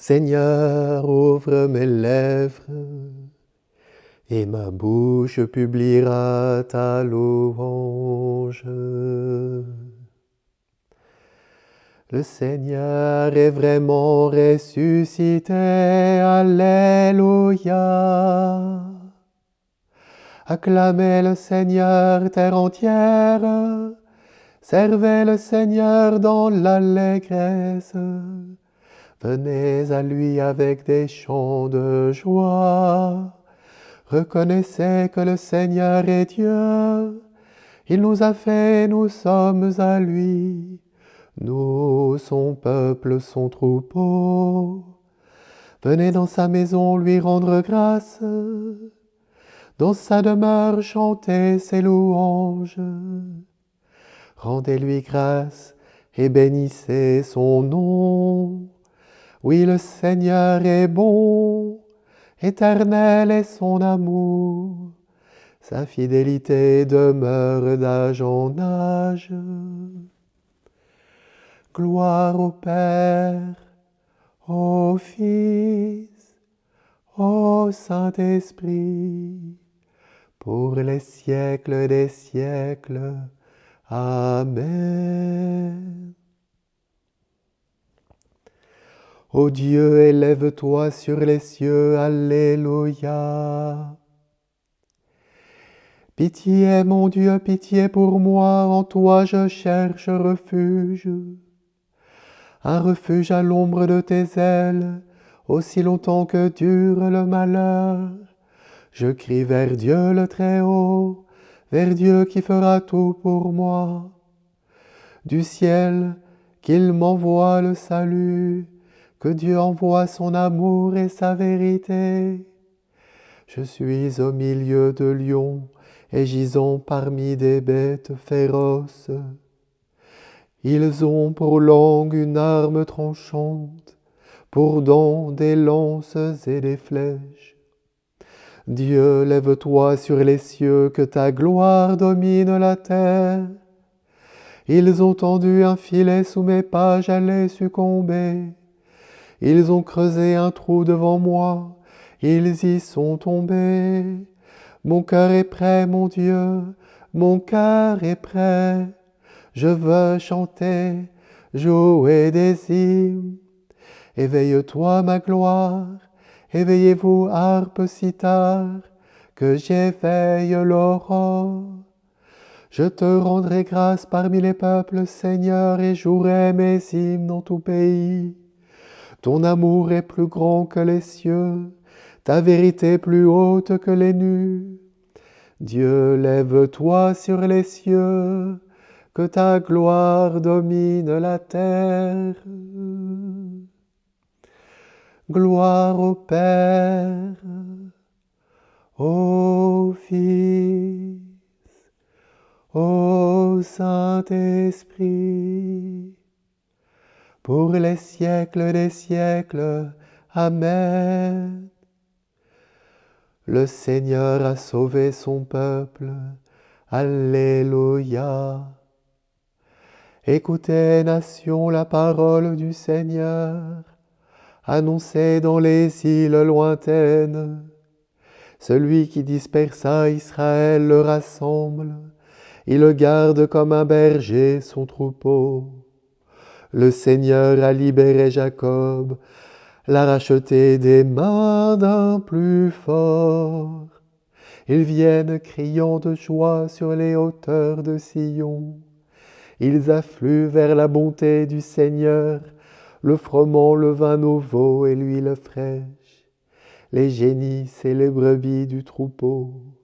Seigneur, ouvre mes lèvres, et ma bouche publiera ta louange. Le Seigneur est vraiment ressuscité, Alléluia. Acclamez le Seigneur, terre entière, servez le Seigneur dans l'allégresse. Venez à lui avec des chants de joie. Reconnaissez que le Seigneur est Dieu. Il nous a fait, nous sommes à lui. Nous, son peuple, son troupeau. Venez dans sa maison lui rendre grâce. Dans sa demeure chanter ses louanges. Rendez-lui grâce et bénissez son nom. Oui, le Seigneur est bon, éternel est son amour. Sa fidélité demeure d'âge en âge. Gloire au Père, au Fils, au Saint-Esprit, pour les siècles des siècles. Amen. Ô Dieu, élève-toi sur les cieux, Alléluia. Pitié, mon Dieu, pitié pour moi, en toi je cherche refuge. Un refuge à l'ombre de tes ailes, aussi longtemps que dure le malheur. Je crie vers Dieu le Très-Haut, vers Dieu qui fera tout pour moi. Du ciel, qu'il m'envoie le salut, que Dieu envoie son amour et sa vérité. Je suis au milieu de lions et gisons parmi des bêtes féroces. Ils ont pour langue une arme tranchante, pour dents des lances et des flèches. Dieu, lève-toi sur les cieux, que ta gloire domine la terre. Ils ont tendu un filet sous mes pas, j'allais succomber. Ils ont creusé un trou devant moi, ils y sont tombés. Mon cœur est prêt, mon Dieu, mon cœur est prêt. Je veux chanter, jouer des hymnes. Éveille-toi, ma gloire, éveillez-vous, harpe, cithare, que j'éveille l'aurore. Je te rendrai grâce parmi les peuples, Seigneur, et jouerai mes hymnes dans tout pays. Ton amour est plus grand que les cieux, ta vérité plus haute que les nues. Dieu, lève-toi sur les cieux, que ta gloire domine la terre. Gloire au Père, au Fils, au Saint-Esprit, pour les siècles des siècles. Amen. Le Seigneur a sauvé son peuple. Alléluia. Écoutez, nations, la parole du Seigneur. Annoncez dans les îles lointaines. Celui qui dispersa Israël le rassemble. Il le garde comme un berger son troupeau. Le Seigneur a libéré Jacob, l'a racheté des mains d'un plus fort. Ils viennent criant de joie sur les hauteurs de Sion. Ils affluent vers la bonté du Seigneur, le froment, le vin nouveau et l'huile fraîche, les génisses et les brebis du troupeau.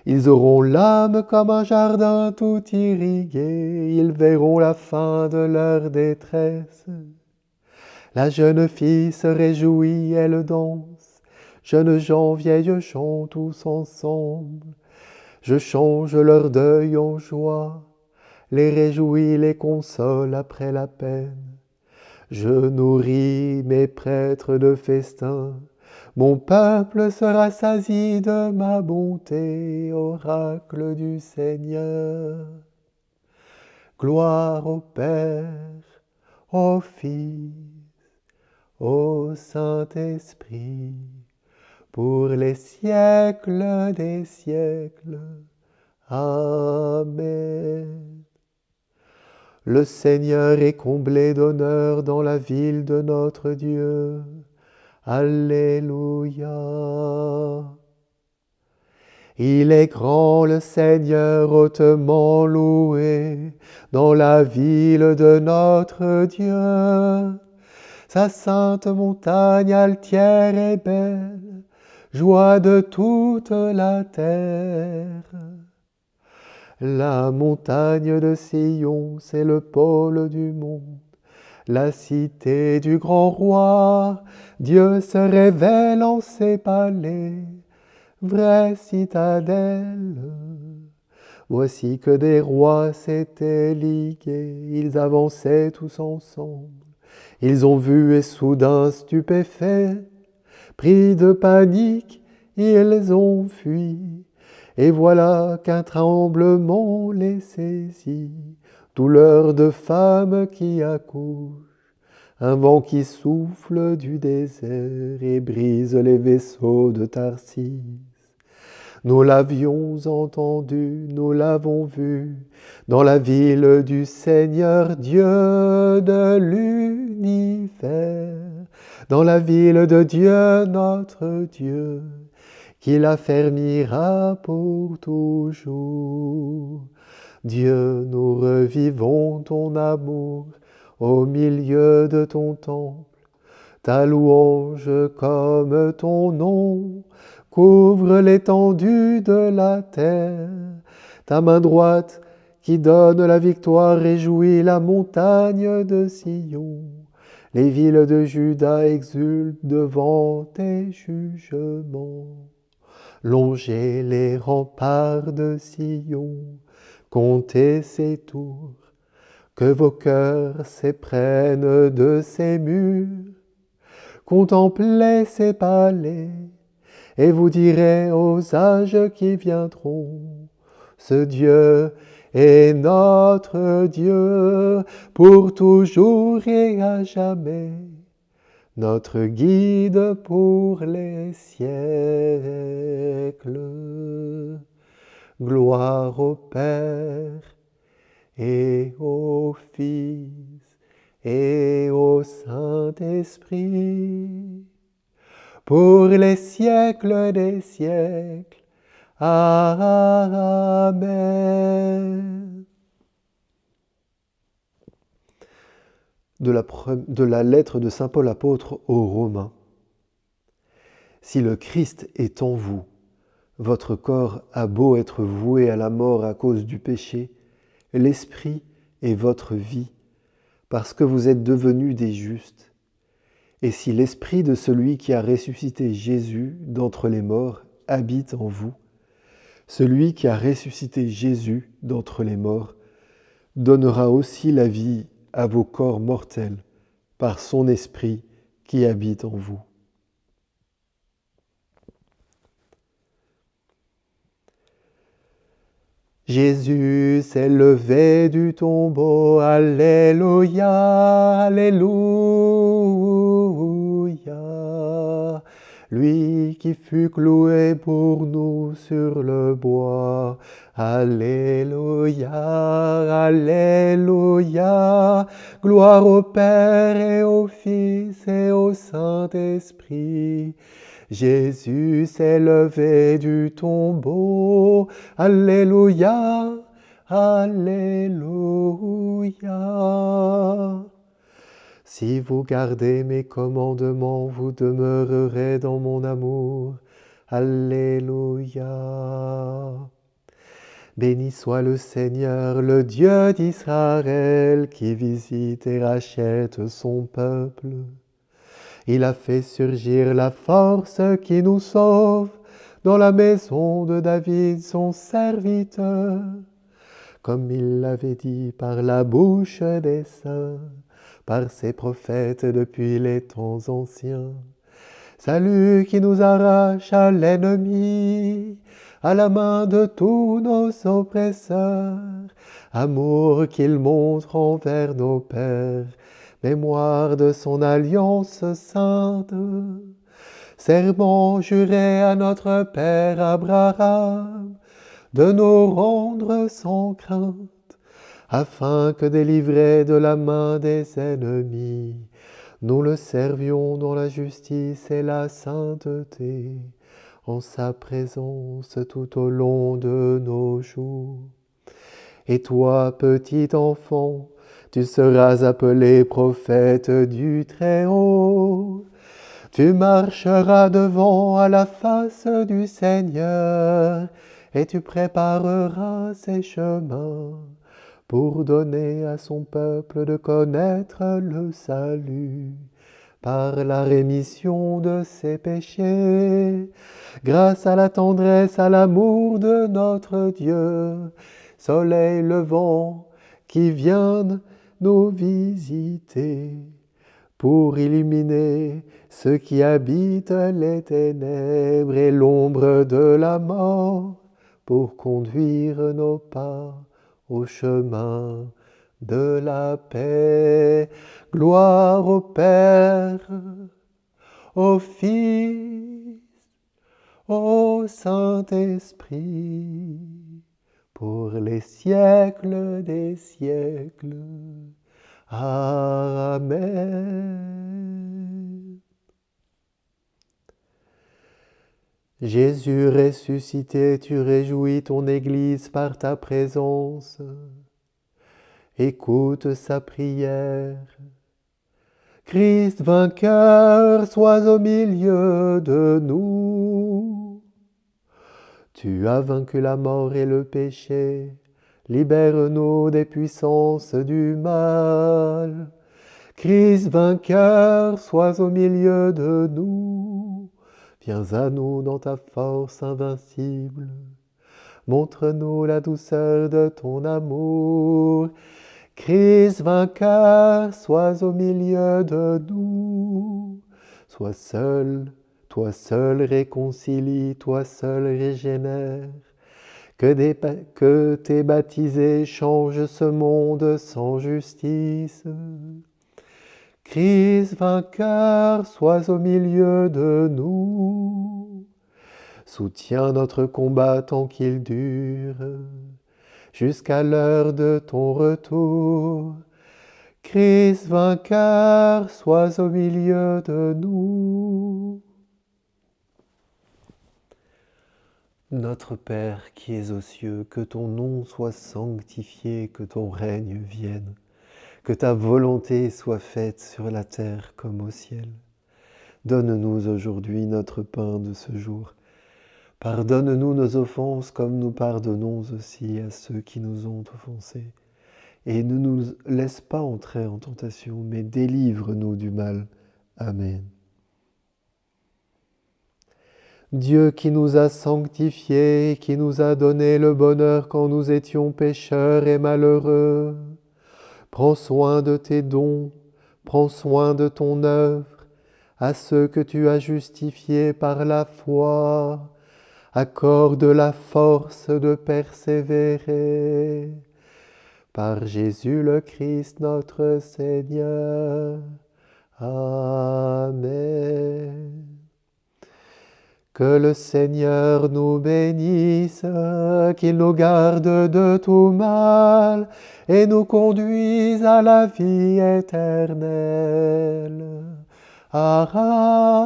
Ils auront l'âme comme un jardin tout irrigué, ils verront la fin de leur détresse. La jeune fille se réjouit, elle danse, jeunes gens, vieilles gens, tous ensemble. Je change leur deuil en joie, les réjouis, les console après la peine. Je nourris mes prêtres de festin, mon peuple se rassasie de ma bonté, oracle du Seigneur. Gloire au Père, au Fils, ô Saint-Esprit, pour les siècles des siècles. Amen. Le Seigneur est comblé d'honneur dans la ville de notre Dieu. Alléluia. Il est grand le Seigneur hautement loué dans la ville de notre Dieu. Sa sainte montagne altière et belle, joie de toute la terre. La montagne de Sion, c'est le pôle du monde, la cité du grand roi. Dieu se révèle en ses palais, vraie citadelle. Voici que des rois s'étaient ligués, ils avançaient tous ensemble. Ils ont vu et soudain stupéfaits, pris de panique, ils ont fui. Et voilà qu'un tremblement les saisit, douleur de femme qui accouche, un vent qui souffle du désert et brise les vaisseaux de Tarsis. Nous l'avions entendu, nous l'avons vu, dans la ville du Seigneur Dieu de l'univers, dans la ville de Dieu notre Dieu, qui l'affermira pour toujours. Dieu, nous revivons ton amour au milieu de ton temple. Ta louange comme ton nom couvre l'étendue de la terre. Ta main droite qui donne la victoire réjouit la montagne de Sion. Les villes de Juda exultent devant tes jugements. Longez les remparts de Sion, comptez ses tours, que vos cœurs s'éprennent de ses murs. Contemplez ses palais, et vous direz aux âges qui viendront, ce Dieu est notre Dieu, pour toujours et à jamais, notre guide pour les siècles. Gloire au Père et au Fils et au Saint-Esprit, pour les siècles des siècles. Amen. De la lettre de saint Paul apôtre aux Romains. Si le Christ est en vous, votre corps a beau être voué à la mort à cause du péché, l'esprit est votre vie, parce que vous êtes devenus des justes. Et si l'esprit de celui qui a ressuscité Jésus d'entre les morts habite en vous, celui qui a ressuscité Jésus d'entre les morts donnera aussi la vie à vos corps mortels par son esprit qui habite en vous. Jésus s'est levé du tombeau, alléluia, alléluia. Lui qui fut cloué pour nous sur le bois, alléluia, alléluia. Gloire au Père et au Fils et au Saint-Esprit. Jésus s'est levé du tombeau, alléluia, alléluia. Si vous gardez mes commandements, vous demeurerez dans mon amour, alléluia. Béni soit le Seigneur, le Dieu d'Israël, qui visite et rachète son peuple. Il a fait surgir la force qui nous sauve dans la maison de David, son serviteur, comme il l'avait dit par la bouche des saints, par ses prophètes depuis les temps anciens. Salut qui nous arrache à l'ennemi, à la main de tous nos oppresseurs, amour qu'il montre envers nos pères, mémoire de son alliance sainte, serment juré à notre Père Abraham, de nous rendre sans crainte, afin que délivrés de la main des ennemis, nous le servions dans la justice et la sainteté, en sa présence tout au long de nos jours. Et toi, petit enfant, tu seras appelé prophète du Très-Haut. Tu marcheras devant à la face du Seigneur, et tu prépareras ses chemins pour donner à son peuple de connaître le salut par la rémission de ses péchés, grâce à la tendresse, à l'amour de notre Dieu, soleil levant qui vient nous visiter pour illuminer ceux qui habitent les ténèbres et l'ombre de la mort, pour conduire nos pas au chemin de la paix. Gloire au Père, au Fils, au Saint-Esprit, pour les siècles des siècles. Amen. Jésus ressuscité, tu réjouis ton Église par ta présence. Écoute sa prière. Christ vainqueur, sois au milieu de nous. Tu as vaincu la mort et le péché. Libère-nous des puissances du mal. Christ vainqueur, sois au milieu de nous. Viens à nous dans ta force invincible. Montre-nous la douceur de ton amour. Christ vainqueur, sois au milieu de nous. Sois seul, toi seul réconcilie, toi seul régénère. Que tes baptisés changent ce monde sans justice. Christ vainqueur, sois au milieu de nous. Soutiens notre combat tant qu'il dure, jusqu'à l'heure de ton retour. Christ vainqueur, sois au milieu de nous. Notre Père qui es aux cieux, que ton nom soit sanctifié, que ton règne vienne, que ta volonté soit faite sur la terre comme au ciel. Donne-nous aujourd'hui notre pain de ce jour. Pardonne-nous nos offenses comme nous pardonnons aussi à ceux qui nous ont offensés. Et ne nous laisse pas entrer en tentation, mais délivre-nous du mal. Amen. Dieu qui nous a sanctifiés, qui nous a donné le bonheur quand nous étions pécheurs et malheureux, prends soin de tes dons, prends soin de ton œuvre, à ceux que tu as justifiés par la foi, accorde la force de persévérer. Par Jésus le Christ notre Seigneur. Amen. Que le Seigneur nous bénisse, qu'il nous garde de tout mal et nous conduise à la vie éternelle. Amen.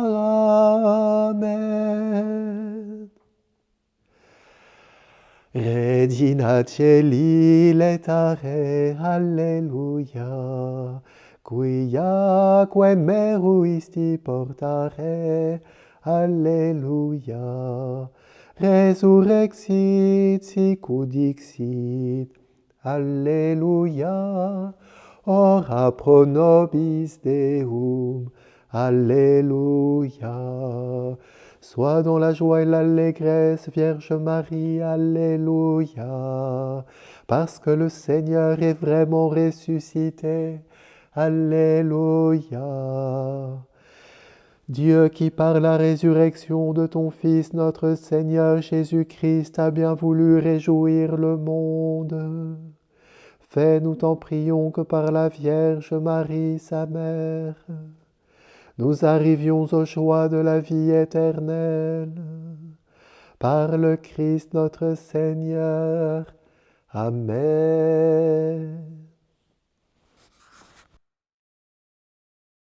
Regina Celi letare, alleluia, quiaque meruisti portare, alleluia, resurrexit sicut dixit, alleluia, ora pro nobis Deum, alléluia. Sois dans la joie et l'allégresse, Vierge Marie, alléluia. Parce que le Seigneur est vraiment ressuscité, alléluia. Dieu qui par la résurrection de ton Fils, notre Seigneur Jésus-Christ, a bien voulu réjouir le monde, Fais-nous t'en prions que par la Vierge Marie, sa mère, nous arrivions aux joies de la vie éternelle. Par le Christ notre Seigneur. Amen.